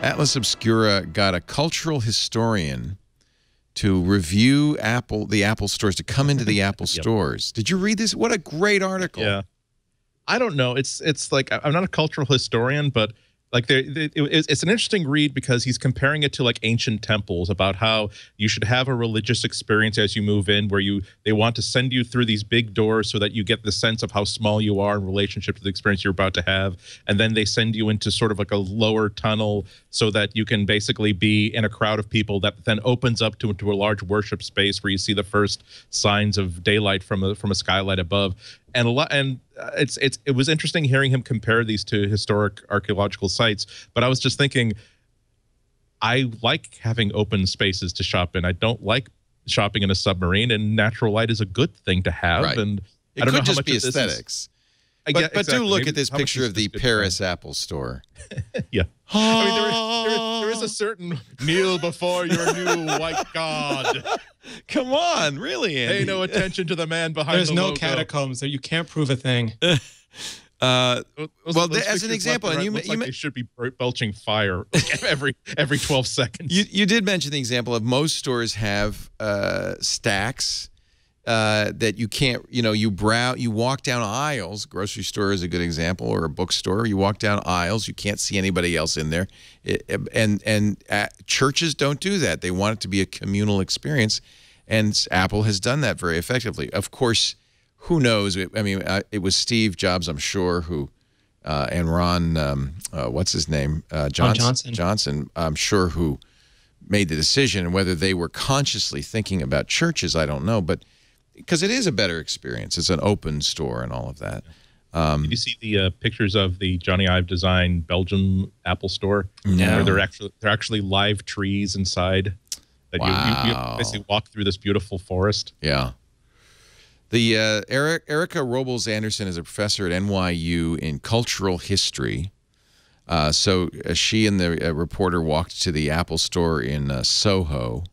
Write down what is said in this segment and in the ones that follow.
Atlas Obscura got a cultural historian to review the Apple stores, to come into the Apple stores. Did you read this? What a great article. Yeah. I don't know. It's like, I'm not a cultural historian, but like it's an interesting read because he's comparing it to like ancient temples, about how you should have a religious experience as you move in, where they want to send you through these big doors so that you get the sense of how small you are in relationship to the experience you're about to have, and then they send you into sort of like a lower tunnel so that you can basically be in a crowd of people that then opens up to a large worship space where you see the first signs of daylight from a skylight above. And it was interesting hearing him compare these to historic archaeological sites. But I was just thinking, I like having open spaces to shop in. I don't like shopping in a submarine, and natural light is a good thing to have. Right. And it could just be aesthetics. But do look at this picture of the Paris Apple store. Yeah. I mean, there is a certain kneel before your new white god. Come on, really, Andy? Pay no attention to the man behind There's the no logo. catacombs, so you can't prove a thing. Well, as an example, and you like they should be belching fire every 12 seconds. You did mention the example of most stores have stacks that you can't, you walk down aisles. Grocery store is a good example, or a bookstore. You walk down aisles, you can't see anybody else in there. Churches don't do that. They want it to be a communal experience, and Apple has done that very effectively. Of course, who knows? I mean, it was Steve Jobs, I'm sure, who and Ron, what's his name? Johnson, I'm sure, who made the decision. And whether they were consciously thinking about churches, I don't know, but because it is a better experience. It's an open store and all of that. Did you see the pictures of the Johnny Ive designed Belgium Apple store? No. Where they're actually live trees inside. That you basically walk through this beautiful forest. Yeah. The Erica Robles Anderson is a professor at NYU in cultural history. So she and the reporter walked to the Apple store in Soho.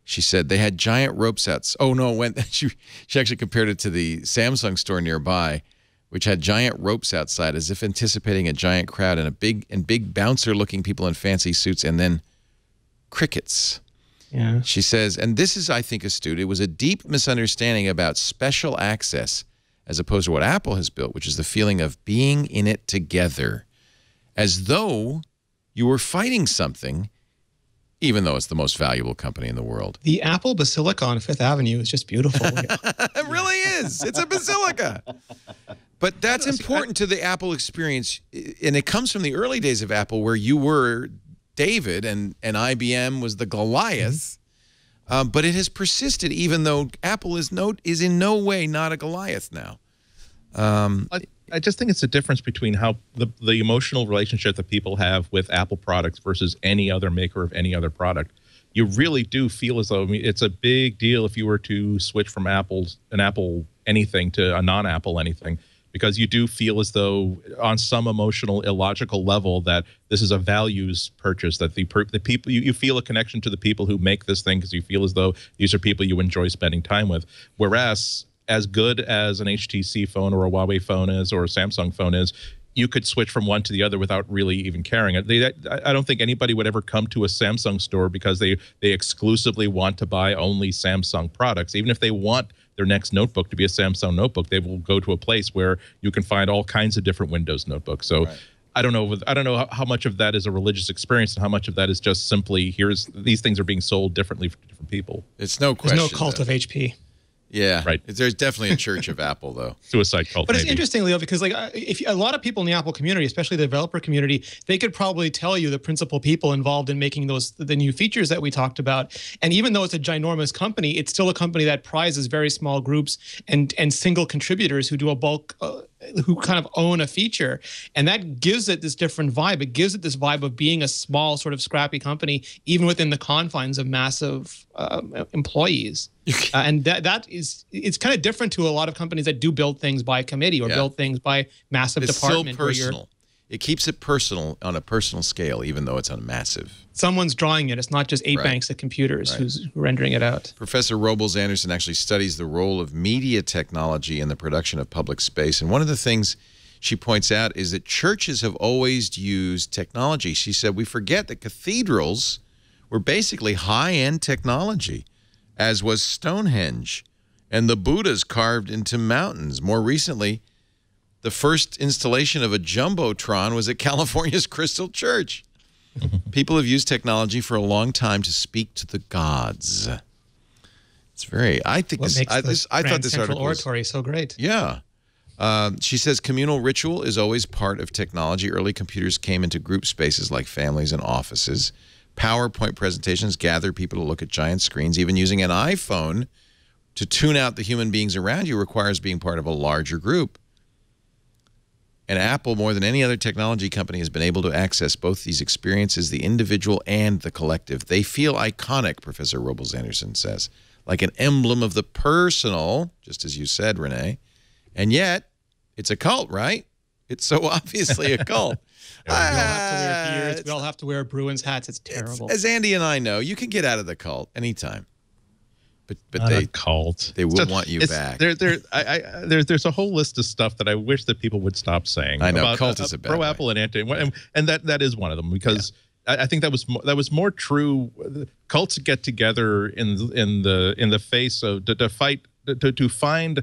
She said they had giant rope sets. Oh no, she actually compared it to the Samsung store nearby, which had giant ropes outside, as if anticipating a giant crowd, and big bouncer-looking people in fancy suits, and then crickets. Yeah. She says, and this is, I think, astute. It was a deep misunderstanding about special access, as opposed to what Apple has built, which is the feeling of being in it together, as though you were fighting something, even though it's the most valuable company in the world. The Apple Basilica on Fifth Avenue is just beautiful. It really is. It's a basilica. But that's important to the Apple experience, and it comes from the early days of Apple, where you were David and IBM was the Goliath. But it has persisted, even though Apple is in no way not a Goliath now. I just think it's a difference between how the emotional relationship that people have with Apple products versus any other maker of any other product. You really do feel as though, I mean, it's a big deal if you were to switch from an Apple anything to a non-Apple anything, because you do feel as though on some emotional, illogical level that this is a values purchase, that the people, you feel a connection to the people who make this thing because you feel as though these are people you enjoy spending time with. Whereas, as good as an HTC phone or a Huawei phone is, or a Samsung phone is, you could switch from one to the other without really even caring. I don't think anybody would ever come to a Samsung store because they exclusively want to buy only Samsung products. Even if they want their next notebook to be a Samsung notebook, they will go to a place where you can find all kinds of different Windows notebooks. So right. I don't know how much of that is a religious experience and how much of that is just simply these things are being sold differently for different people. It's no question. There's no cult of HP. Yeah, right. There's definitely a church of Apple, though. Suicide cult. But it's interesting, Leo, because like if a lot of people in the Apple community, especially the developer community, they could probably tell you the principal people involved in making the new features that we talked about. And even though it's a ginormous company, it's still a company that prizes very small groups and single contributors who do a bulk. Who kind of own a feature, and that gives it this different vibe. It gives it this vibe of being a small, sort of scrappy company, even within the confines of massive employees. And it's kind of different to a lot of companies that do build things by committee or build things by massive department. It's still personal. It keeps it personal on a personal scale, even though it's on a massive. Someone's drawing it. It's not just eight banks of computers who's rendering it out. Professor Robles Anderson actually studies the role of media technology in the production of public space. And one of the things she points out is that churches have always used technology. She said, we forget that cathedrals were basically high-end technology, as was Stonehenge, and the Buddhas carved into mountains. More recently, the first installation of a Jumbotron was at California's Crystal Church. People have used technology for a long time to speak to the gods. It's very, I think this, I thought this article was, oratory so great. Yeah. She says communal ritual is always part of technology. Early computers came into group spaces like families and offices. PowerPoint presentations gather people to look at giant screens. Even using an iPhone to tune out the human beings around you requires being part of a larger group. And Apple, more than any other technology company, has been able to access both these experiences, the individual and the collective. They feel iconic, Professor Robles-Anderson says, like an emblem of the personal, just as you said, Rene. And yet, it's a cult, right? It's so obviously a cult. We all have to wear beards. We all have to wear Bruins hats. It's terrible. As Andy and I know, you can get out of the cult anytime. But they cult. They will want you back. There's a whole list of stuff that I wish that people would stop saying. I know about, cult is a bad pro Apple and anti, and that is one of them, because I think that was more true. Cults get together in the face of to find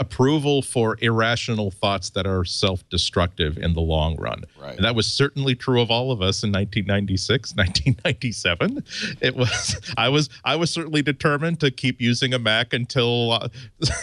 approval for irrational thoughts that are self-destructive in the long run. Right. And that was certainly true of all of us in 1996, 1997. It was, I was certainly determined to keep using a Mac until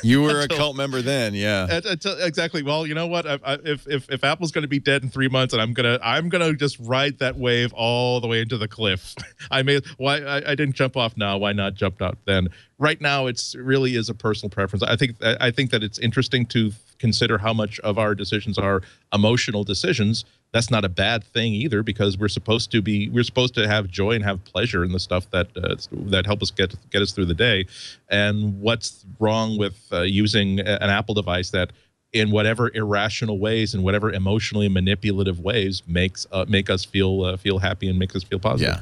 you were a cult member then, yeah. Exactly. Well, you know what? If Apple's going to be dead in 3 months, and I'm gonna just ride that wave all the way into the cliff. I didn't jump off now. Why not jump out then? Right now, it's really is a personal preference. I think that it's interesting to consider how much of our decisions are emotional decisions. That's not a bad thing either, because we're supposed to have joy and have pleasure in the stuff that help us get us through the day. And what's wrong with using an Apple device that, in whatever irrational ways and whatever emotionally manipulative ways, make us feel happy and make us feel positive? Yeah.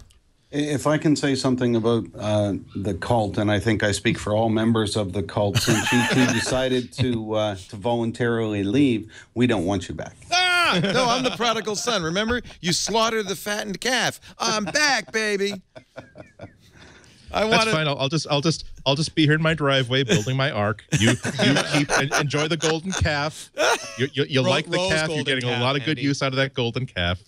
If I can say something about the cult, and I think I speak for all members of the cult, since you two decided to voluntarily leave, we don't want you back. Ah! No, I'm the prodigal son. Remember? You slaughtered the fattened calf. I'm back, baby. That's fine. I'll just be here in my driveway building my ark. You keep enjoy the golden calf. You like the calf. You're getting a lot of good use out of that golden calf.